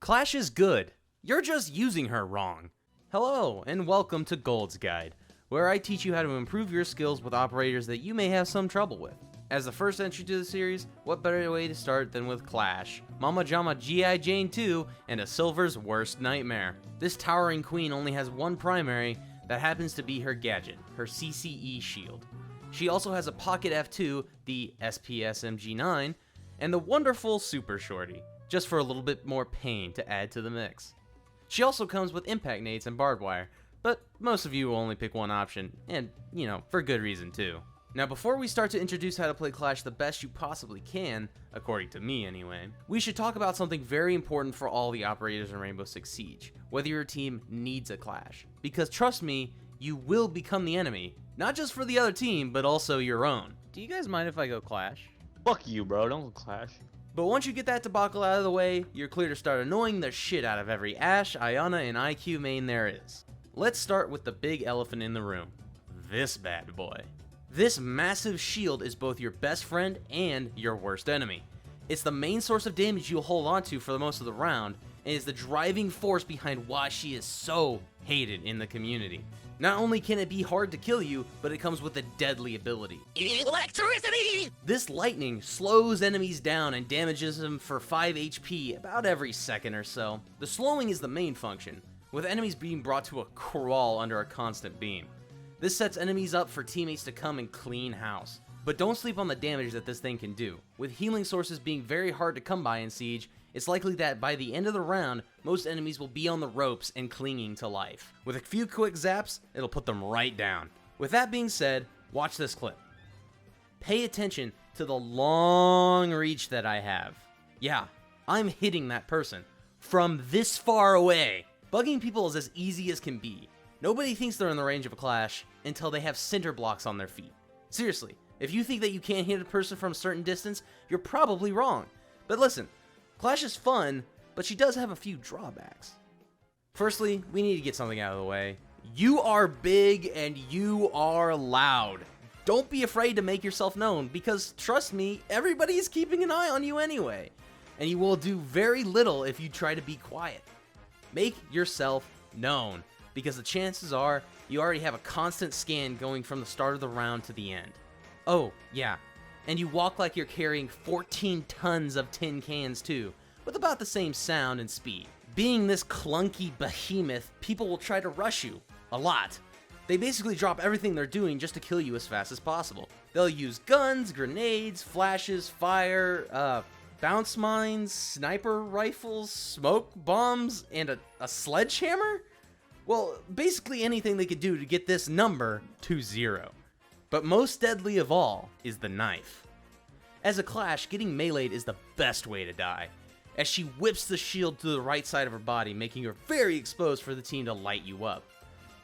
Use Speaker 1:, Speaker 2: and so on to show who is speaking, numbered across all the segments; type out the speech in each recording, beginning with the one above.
Speaker 1: Clash is good. You're just using her wrong. Hello, and welcome to Gold's Guide, where I teach you how to improve your skills with operators that you may have some trouble with. As the first entry to the series, what better way to start than with Clash, Mama Jama G.I. Jane 2, and a Silver's worst nightmare. This towering queen only has one primary that happens to be her gadget, her CCE shield. She also has a Pocket F2, the SPSMG9, and the wonderful Super Shorty, just for a little bit more pain to add to the mix. She also comes with impact nades and barbed wire, but most of you will only pick one option, and, for good reason too. Now before we start to introduce how to play Clash the best you possibly can, according to me anyway, we should talk about something very important for all the operators in Rainbow Six Siege, whether your team needs a Clash. Because trust me, you will become the enemy, not just for the other team, but also your own.
Speaker 2: Do you guys mind if I go Clash?
Speaker 3: Fuck you, bro. Don't Clash.
Speaker 1: But once you get that debacle out of the way, you're clear to start annoying the shit out of every Ashe, Iana, and IQ main there is. Let's start with the big elephant in the room. This bad boy. This massive shield is both your best friend and your worst enemy. It's the main source of damage you'll hold on to for the most of the round, and is the driving force behind why she is so hated in the community. Not only can it be hard to kill you, but it comes with a deadly ability. Electricity! This lightning slows enemies down and damages them for 5 HP about every second or so. The slowing is the main function, with enemies being brought to a crawl under a constant beam. This sets enemies up for teammates to come and clean house. But don't sleep on the damage that this thing can do. With healing sources being very hard to come by in Siege, it's likely that by the end of the round, most enemies will be on the ropes and clinging to life. With a few quick zaps, it'll put them right down. With that being said, watch this clip. Pay attention to the long reach that I have. Yeah, I'm hitting that person from this far away. Bugging people is as easy as can be. Nobody thinks they're in the range of a Clash until they have center blocks on their feet. Seriously, if you think that you can't hit a person from a certain distance, you're probably wrong. But listen, Clash is fun, but she does have a few drawbacks. Firstly, we need to get something out of the way. You are big and you are loud. Don't be afraid to make yourself known, because trust me, everybody is keeping an eye on you anyway. And you will do very little if you try to be quiet. Make yourself known, because the chances are you already have a constant scan going from the start of the round to the end. Oh, yeah. And you walk like you're carrying 14 tons of tin cans too, with about the same sound and speed. Being this clunky behemoth, people will try to rush you. A lot. They basically drop everything they're doing just to kill you as fast as possible. They'll use guns, grenades, flashes, fire, bounce mines, sniper rifles, smoke bombs, and a sledgehammer? Well, basically anything they could do to get this number to 0. But most deadly of all is the knife. As a Clash, getting meleeed is the best way to die, as she whips the shield to the right side of her body, making her very exposed for the team to light you up.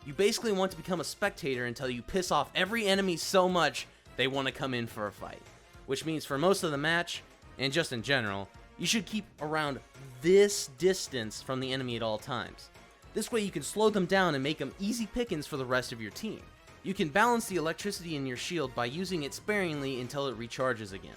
Speaker 1: You basically want to become a spectator until you piss off every enemy so much they want to come in for a fight. Which means for most of the match, and just in general, you should keep around this distance from the enemy at all times. This way you can slow them down and make them easy pickings for the rest of your team. You can balance the electricity in your shield by using it sparingly until it recharges again.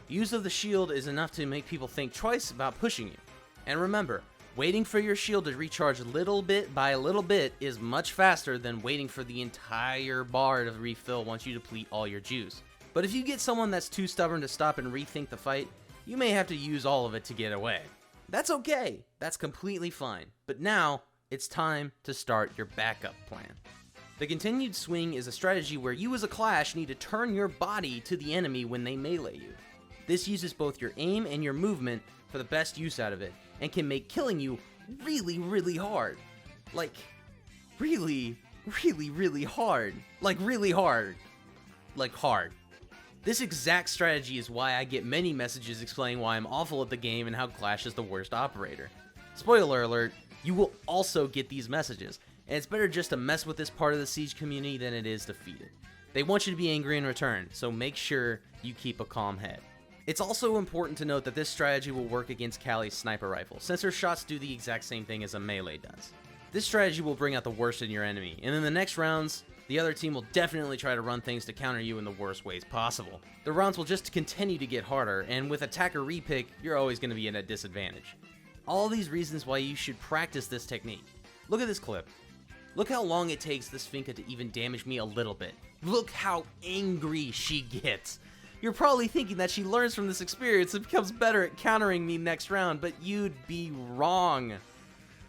Speaker 1: Use of the shield is enough to make people think twice about pushing you. And remember, waiting for your shield to recharge little bit by little bit is much faster than waiting for the entire bar to refill once you deplete all your juice. But if you get someone that's too stubborn to stop and rethink the fight, you may have to use all of it to get away. That's okay, that's completely fine. But now, it's time to start your backup plan. The continued swing is a strategy where you as a Clash need to turn your body to the enemy when they melee you. This uses both your aim and your movement for the best use out of it, and can make killing you really, really hard. Like, really, really, really hard. Like, really hard. Like, hard. This exact strategy is why I get many messages explaining why I'm awful at the game and how Clash is the worst operator. Spoiler alert, you will also get these messages, and it's better just to mess with this part of the Siege community than it is to feed it. They want you to be angry in return, so make sure you keep a calm head. It's also important to note that this strategy will work against Callie's sniper rifle, since her shots do the exact same thing as a melee does. This strategy will bring out the worst in your enemy, and in the next rounds, the other team will definitely try to run things to counter you in the worst ways possible. The rounds will just continue to get harder, and with attacker repick, you're always going to be at a disadvantage. All these reasons why you should practice this technique. Look at this clip. Look how long it takes this Finka to even damage me a little bit. Look how angry she gets. You're probably thinking that she learns from this experience and becomes better at countering me next round, but you'd be wrong.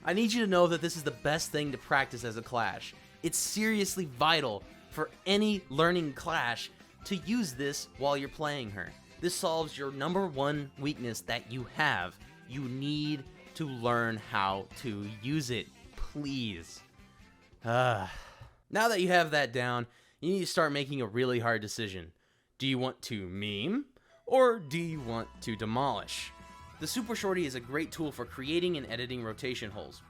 Speaker 1: I need you to know that this is the best thing to practice as a Clash. It's seriously vital for any learning Clash to use this while you're playing her. This solves your number one weakness that you have. You need to learn how to use it, please. Now that you have that down, you need to start making a really hard decision. Do you want to meme, or do you want to demolish? The Super Shorty is a great tool for creating and editing rotation holes,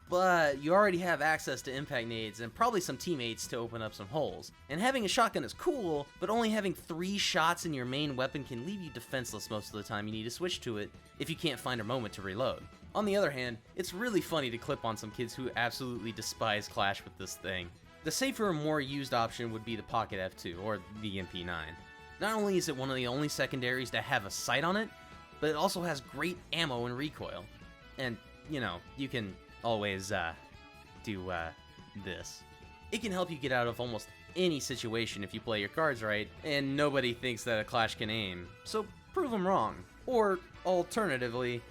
Speaker 1: but you already have access to impact nades and probably some teammates to open up some holes. And having a shotgun is cool, but only having 3 shots in your main weapon can leave you defenseless most of the time you need to switch to it if you can't find a moment to reload. On the other hand, it's really funny to clip on some kids who absolutely despise Clash with this thing. The safer and more used option would be the Pocket F2 or the MP9. Not only is it one of the only secondaries to have a sight on it, but it also has great ammo and recoil. And, you know, you can always, do, this. It can help you get out of almost any situation if you play your cards right, and nobody thinks that a Clash can aim, so prove them wrong. Or, alternatively,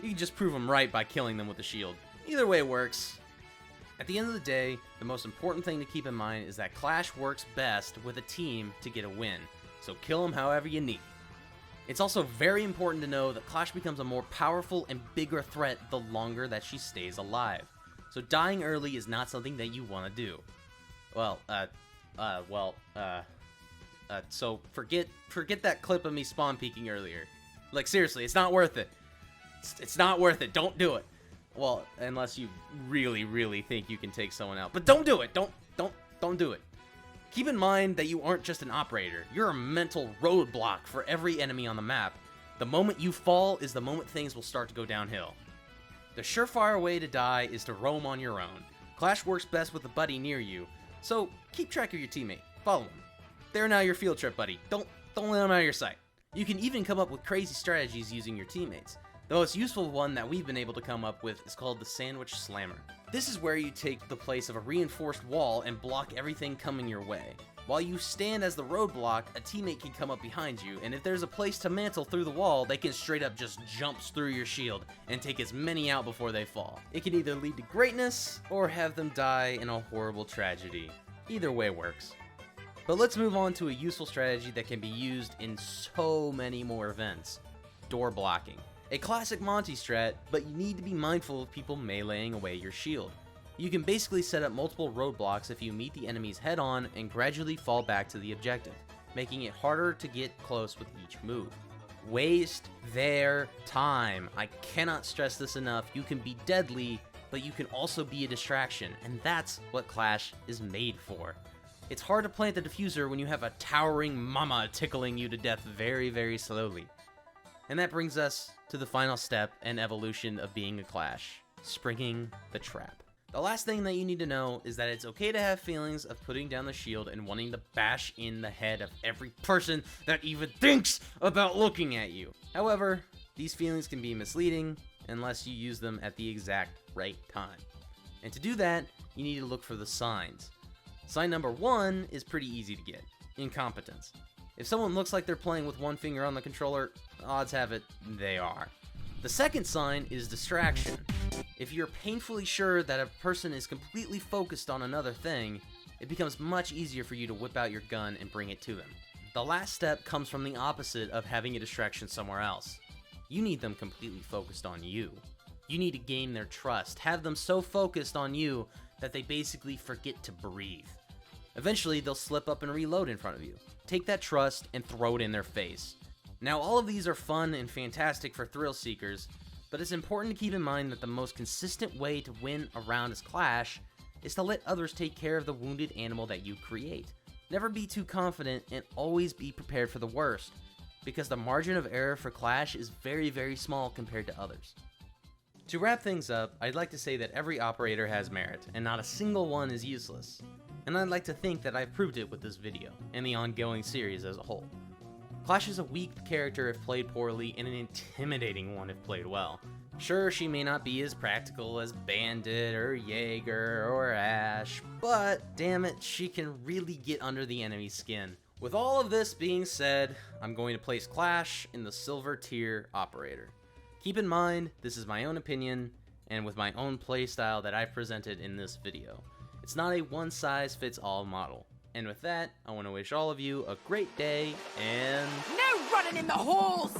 Speaker 1: you can just prove them right by killing them with a shield. Either way works. At the end of the day, the most important thing to keep in mind is that Clash works best with a team to get a win, so kill them however you need. It's also very important to know that Clash becomes a more powerful and bigger threat the longer that she stays alive. So dying early is not something that you want to do. So forget that clip of me spawn peeking earlier. Like, seriously, it's not worth it. It's not worth it. Don't do it. Well, unless you really, really think you can take someone out. But don't do it. Don't do it. Keep in mind that you aren't just an operator. You're a mental roadblock for every enemy on the map. The moment you fall is the moment things will start to go downhill. The surefire way to die is to roam on your own. Clash works best with a buddy near you, so keep track of your teammate. Follow him. They're now your field trip buddy. Don't let them out of your sight. You can even come up with crazy strategies using your teammates. The most useful one that we've been able to come up with is called the Sandwich Slammer. This is where you take the place of a reinforced wall and block everything coming your way. While you stand as the roadblock, a teammate can come up behind you, and if there's a place to mantle through the wall, they can straight up just jump through your shield and take as many out before they fall. It can either lead to greatness, or have them die in a horrible tragedy. Either way works. But let's move on to a useful strategy that can be used in so many more events. Door blocking. A classic Monty strat, but you need to be mindful of people meleeing away your shield. You can basically set up multiple roadblocks if you meet the enemies head on and gradually fall back to the objective, making it harder to get close with each move. Waste their time. I cannot stress this enough. You can be deadly, but you can also be a distraction, and that's what Clash is made for. It's hard to plant the diffuser when you have a towering mama tickling you to death very, very slowly. And that brings us to the final step and evolution of being a Clash, springing the trap. The last thing that you need to know is that it's okay to have feelings of putting down the shield and wanting to bash in the head of every person that even thinks about looking at you. However, these feelings can be misleading unless you use them at the exact right time. And to do that, you need to look for the signs. Sign number 1 is pretty easy to get: incompetence. If someone looks like they're playing with one finger on the controller, odds have it they are. The second sign is distraction. If you're painfully sure that a person is completely focused on another thing, it becomes much easier for you to whip out your gun and bring it to them. The last step comes from the opposite of having a distraction somewhere else. You need them completely focused on you. You need to gain their trust, have them so focused on you that they basically forget to breathe. Eventually, they'll slip up and reload in front of you. Take that trust and throw it in their face. Now, all of these are fun and fantastic for thrill seekers, but it's important to keep in mind that the most consistent way to win a round as Clash is to let others take care of the wounded animal that you create. Never be too confident and always be prepared for the worst, because the margin of error for Clash is very, very small compared to others. To wrap things up, I'd like to say that every operator has merit, and not a single one is useless. And I'd like to think that I've proved it with this video, and the ongoing series as a whole. Clash is a weak character if played poorly and an intimidating one if played well. Sure, she may not be as practical as Bandit or Jaeger or Ashe, but damn it, she can really get under the enemy's skin. With all of this being said, I'm going to place Clash in the silver tier operator. Keep in mind, this is my own opinion, and with my own playstyle that I've presented in this video. It's not a one-size-fits-all model. And with that, I want to wish all of you a great day, and...
Speaker 4: No running in the halls!